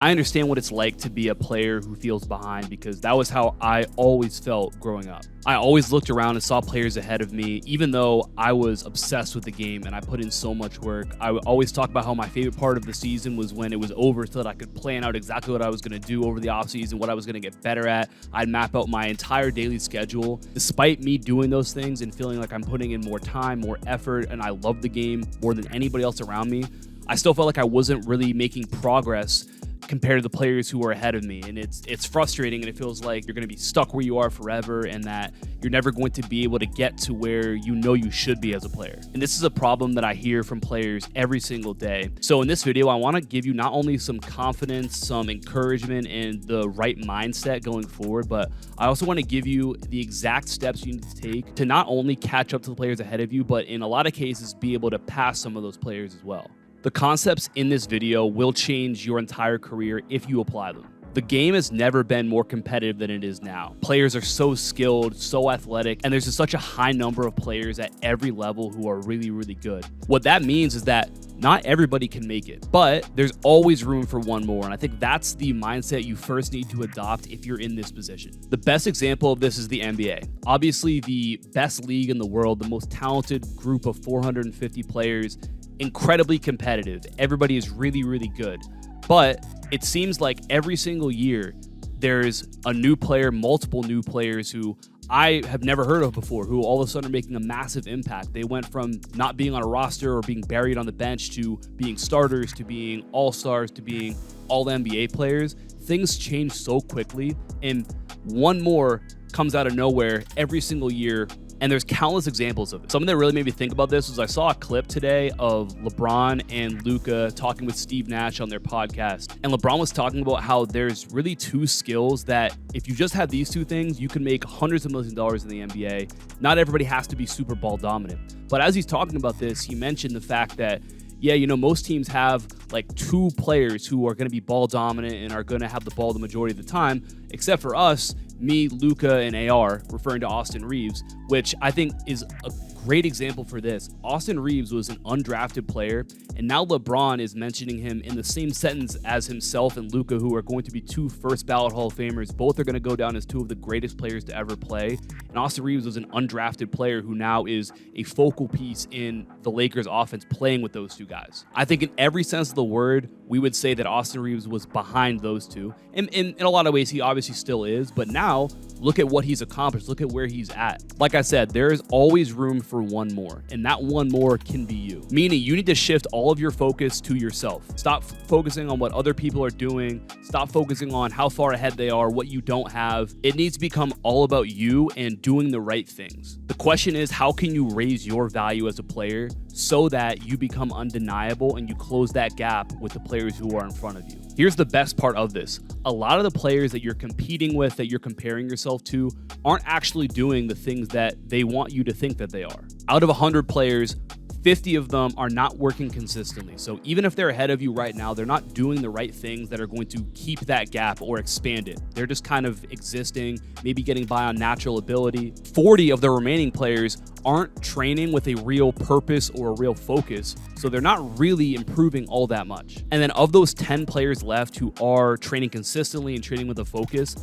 I understand what it's like to be a player who feels behind because that was how I always felt growing up. I always looked around and saw players ahead of me, even though I was obsessed with the game and I put in so much work. I would always talk about how my favorite part of the season was when it was over so that I could plan out exactly what I was going to do over the offseason, what I was going to get better at. I'd map out my entire daily schedule. Despite me doing those things and feeling like I'm putting in more time, more effort, and I love the game more than anybody else around me, I still felt like I wasn't really making progress compared to the players who are ahead of me. And it's frustrating, and it feels like you're going to be stuck where you are forever and that you're never going to be able to get to where you know you should be as a player. And this is a problem that I hear from players every single day. So in this video, I want to give you not only some confidence, some encouragement, and the right mindset going forward, but I also want to give you the exact steps you need to take to not only catch up to the players ahead of you, but in a lot of cases, be able to pass some of those players as well. The concepts in this video will change your entire career if you apply them. The game has never been more competitive than it is now. Players are so skilled, so athletic, and there's just such a high number of players at every level who are really, really good. What that means is that not everybody can make it, but there's always room for one more. And I think that's the mindset you first need to adopt if you're in this position. The best example of this is the NBA. Obviously, the best league in the world, the most talented group of 450 players, incredibly competitive. Everybody is really, really good. But it seems like every single year there's a new player, multiple new players who I have never heard of before, who all of a sudden are making a massive impact. They went from not being on a roster or being buried on the bench to being starters, to being all-stars, to being all NBA players. Things change so quickly, and one more comes out of nowhere every single year. And there's countless examples of it. Something that really made me think about this was I saw a clip today of LeBron and Luka talking with Steve Nash on their podcast. And LeBron was talking about how there's really two skills that if you just have these two things, you can make hundreds of millions of dollars in the NBA. Not everybody has to be super ball dominant. But as he's talking about this, he mentioned the fact that, yeah, you know, most teams have like two players who are going to be ball dominant and are going to have the ball the majority of the time, except for us, me, Luka, and AR, referring to Austin Reeves, which I think is a great example for this. Austin Reeves was an undrafted player, and now LeBron is mentioning him in the same sentence as himself and Luka, who are going to be two first ballot Hall of Famers. Both are going to go down as two of the greatest players to ever play. And Austin Reeves was an undrafted player who now is a focal piece in the Lakers offense playing with those two guys. I think in every sense of the word, we would say that Austin Reeves was behind those two. And in a lot of ways, he obviously still is, but now look at what he's accomplished. Look at where he's at. Like I said, there is always room for one more, and that one more can be you. Meaning you need to shift all of your focus to yourself. Stop focusing on what other people are doing. Stop focusing on how far ahead they are, what you don't have. It needs to become all about you and doing the right things. The question is, how can you raise your value as a player so that you become undeniable and you close that gap with the players who are in front of you? Here's the best part of this. A lot of the players that you're competing with, that you're comparing yourself to, aren't actually doing the things that they want you to think that they are. Out of 100 players, 50 of them are not working consistently. So even if they're ahead of you right now, they're not doing the right things that are going to keep that gap or expand it. They're just kind of existing, maybe getting by on natural ability. 40 of the remaining players aren't training with a real purpose or a real focus, so they're not really improving all that much. And then of those 10 players left who are training consistently and training with a focus,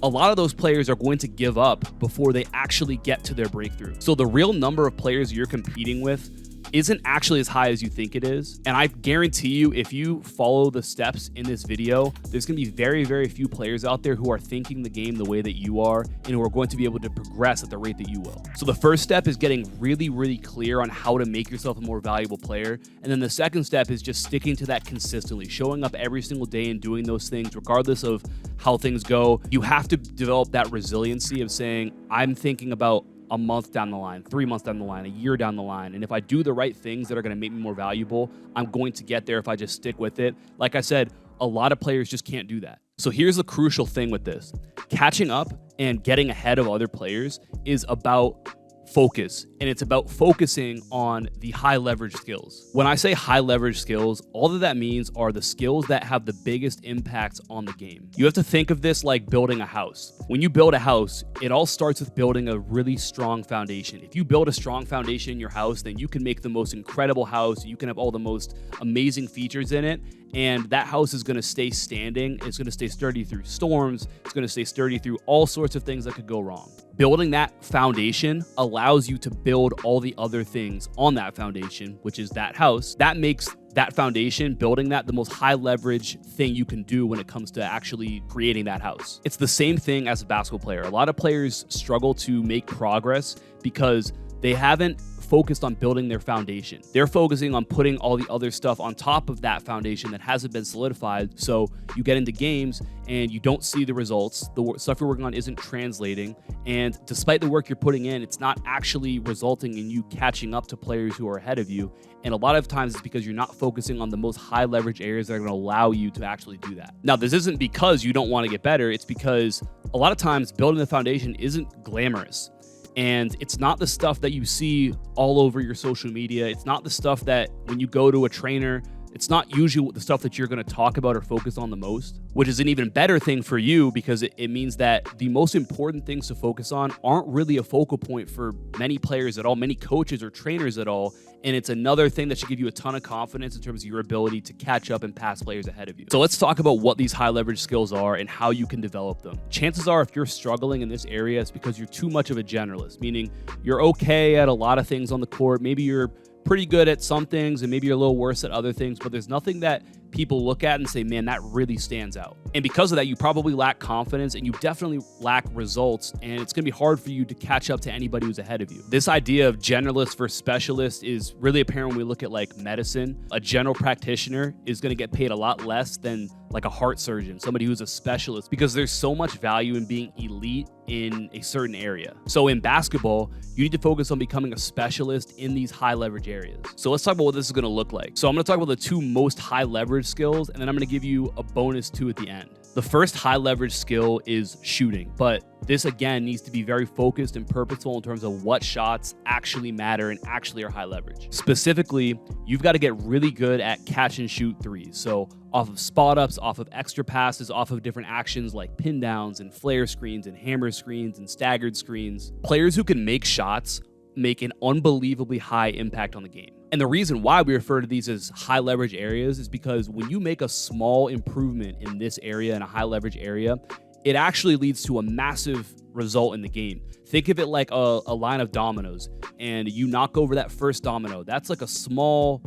a lot of those players are going to give up before they actually get to their breakthrough. So the real number of players you're competing with isn't actually as high as you think it is. And I guarantee you, if you follow the steps in this video, there's going to be very, very few players out there who are thinking the game the way that you are and who are going to be able to progress at the rate that you will. So the first step is getting really, really clear on how to make yourself a more valuable player. And then the second step is just sticking to that consistently, showing up every single day and doing those things regardless of how things go. You have to develop that resiliency of saying, I'm thinking about a month down the line, 3 months down the line, a year down the line. And if I do the right things that are going to make me more valuable, I'm going to get there if I just stick with it. Like I said, a lot of players just can't do that. So here's the crucial thing with this. Catching up and getting ahead of other players is about focus, and it's about focusing on the high leverage skills. When I say high leverage skills, all that means are the skills that have the biggest impact on the game. You have to think of this like building a house. When you build a house, it all starts with building a really strong foundation. If you build a strong foundation in your house, then you can make the most incredible house. You can have all the most amazing features in it, And that house is going to stay standing. It's going to stay sturdy through storms. It's going to stay sturdy through all sorts of things that could go wrong. Building that foundation allows you to build all the other things on that foundation, which is that house. That makes that foundation, building that, the most high leverage thing you can do when it comes to actually creating that house. It's the same thing as a basketball player. A lot of players struggle to make progress because they haven't focused on building their foundation. They're focusing on putting all the other stuff on top of that foundation that hasn't been solidified. So you get into games and you don't see the results. The stuff you're working on isn't translating. And despite the work you're putting in, it's not actually resulting in you catching up to players who are ahead of you. And a lot of times it's because you're not focusing on the most high leverage areas that are going to allow you to actually do that. Now, this isn't because you don't want to get better. It's because a lot of times building the foundation isn't glamorous. And it's not the stuff that you see all over your social media. It's not the stuff that when you go to a trainer, it's not usually the stuff that you're going to talk about or focus on the most, which is an even better thing for you because it means that the most important things to focus on aren't really a focal point for many players at all, many coaches or trainers at all. And it's another thing that should give you a ton of confidence in terms of your ability to catch up and pass players ahead of you. So let's talk about what these high leverage skills are and how you can develop them. Chances are if you're struggling in this area, it's because you're too much of a generalist, meaning you're okay at a lot of things on the court. Maybe you're pretty good at some things and maybe you're a little worse at other things, but there's nothing that people look at and say, man, that really stands out. And because of that, you probably lack confidence and you definitely lack results, and it's going to be hard for you to catch up to anybody who's ahead of you. This idea of generalist versus specialist is really apparent when we look at like medicine. A general practitioner is going to get paid a lot less than like a heart surgeon, somebody who's a specialist, because there's so much value in being elite in a certain area. So in basketball, you need to focus on becoming a specialist in these high leverage areas. So let's talk about what this is going to look like. So I'm going to talk about the two most high leverage skills, and then I'm going to give you a bonus two at the end. The first high leverage skill is shooting, but this again needs to be very focused and purposeful in terms of what shots actually matter and actually are high leverage. Specifically, you've got to get really good at catch and shoot threes. So off of spot ups, off of extra passes, off of different actions like pin downs and flare screens and hammer screens and staggered screens. Players who can make shots make an unbelievably high impact on the game. And the reason why we refer to these as high leverage areas is because when you make a small improvement in this area, in a high leverage area, it actually leads to a massive result in the game. Think of it like a line of dominoes, and you knock over that first domino. That's like a small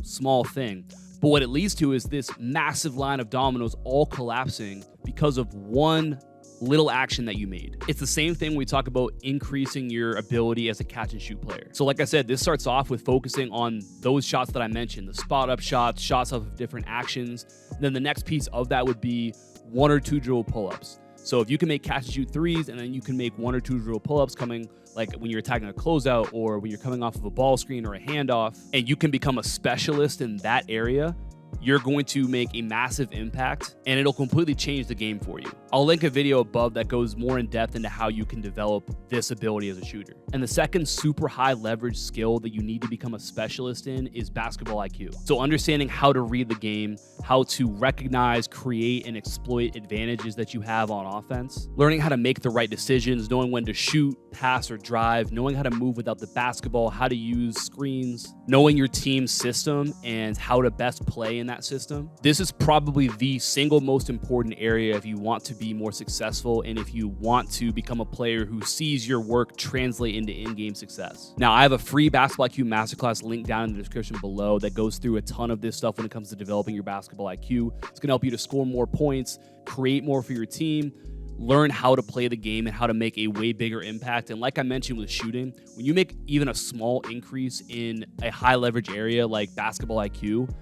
thing. But what it leads to is this massive line of dominoes all collapsing because of one little action that you made. It's the same thing when we talk about increasing your ability as a catch and shoot player. So like I said, this starts off with focusing on those shots that I mentioned, the spot up shots, shots off of different actions. And then the next piece of that would be 1 or 2 dribble pull-ups. So if you can make catch and shoot threes, and then you can make 1 or 2 dribble pull-ups coming like when you're attacking a closeout or when you're coming off of a ball screen or a handoff, and you can become a specialist in that area, you're going to make a massive impact and it'll completely change the game for you. I'll link a video above that goes more in depth into how you can develop this ability as a shooter. And the second super high leverage skill that you need to become a specialist in is basketball IQ. So understanding how to read the game, how to recognize, create, and exploit advantages that you have on offense, learning how to make the right decisions, knowing when to shoot, pass, or drive, knowing how to move without the basketball, how to use screens, knowing your team's system and how to best play in that system. This is probably the single most important area if you want to be more successful and if you want to become a player who sees your work translate into in-game success. Now, I have a free Basketball IQ Masterclass link down in the description below that goes through a ton of this stuff when it comes to developing your basketball IQ. It's going to help you to score more points, create more for your team, learn how to play the game and how to make a way bigger impact. And like I mentioned with shooting, when you make even a small increase in a high leverage area like basketball IQ,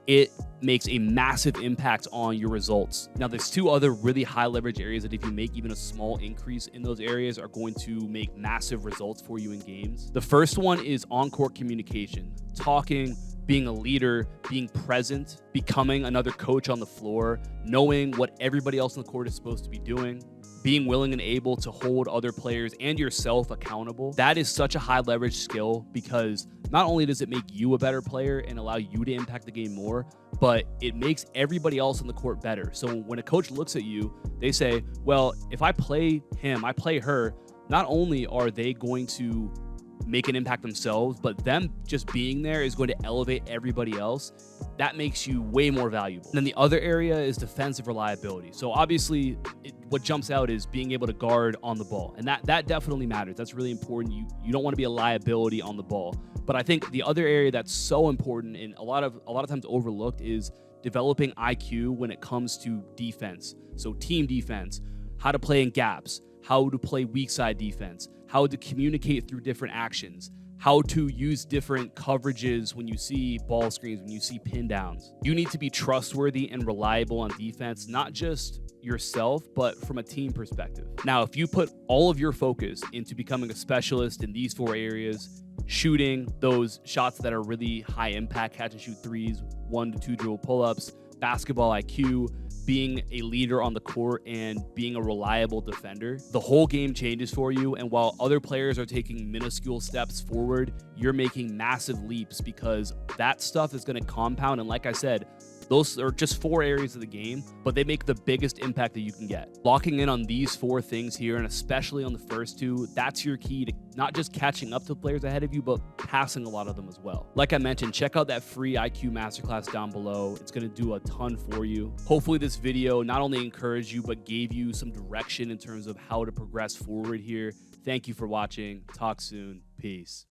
it makes a massive impact on your results. Now, there's 2 other really high leverage areas that if you make even a small increase in those areas are going to make massive results for you in games. The first one is on-court communication, talking, being a leader, being present, becoming another coach on the floor, knowing what everybody else on the court is supposed to be doing, being willing and able to hold other players and yourself accountable. That is such a high leverage skill because not only does it make you a better player and allow you to impact the game more, but it makes everybody else on the court better. So when a coach looks at you, they say, well, if I play him, I play her, not only are they going to make an impact themselves, but them just being there is going to elevate everybody else. That makes you way more valuable. And then the other area is defensive reliability. So obviously, what jumps out is being able to guard on the ball, and that definitely matters. That's really important. You don't want to be a liability on the ball. But I think the other area that's so important and a lot of times overlooked is developing IQ when it comes to defense. So team defense, how to play in gaps, how to play weak side defense, how to communicate through different actions, how to use different coverages when you see ball screens, when you see pin downs. You need to be trustworthy and reliable on defense, not just yourself, but from a team perspective. Now, if you put all of your focus into becoming a specialist in these 4 areas, shooting those shots that are really high impact, catch and shoot threes, 1 to 2 dribble pull-ups, basketball IQ, being a leader on the court, and being a reliable defender, the whole game changes for you. And while other players are taking minuscule steps forward, you're making massive leaps, because that stuff is going to compound. And like I said, those are just 4 areas of the game, but they make the biggest impact that you can get. Locking in on these 4 things here, and especially on the first 2, that's your key to not just catching up to players ahead of you, but passing a lot of them as well. Like I mentioned, check out that free IQ masterclass down below. It's going to do a ton for you. Hopefully this video not only encouraged you, but gave you some direction in terms of how to progress forward here. Thank you for watching. Talk soon. Peace.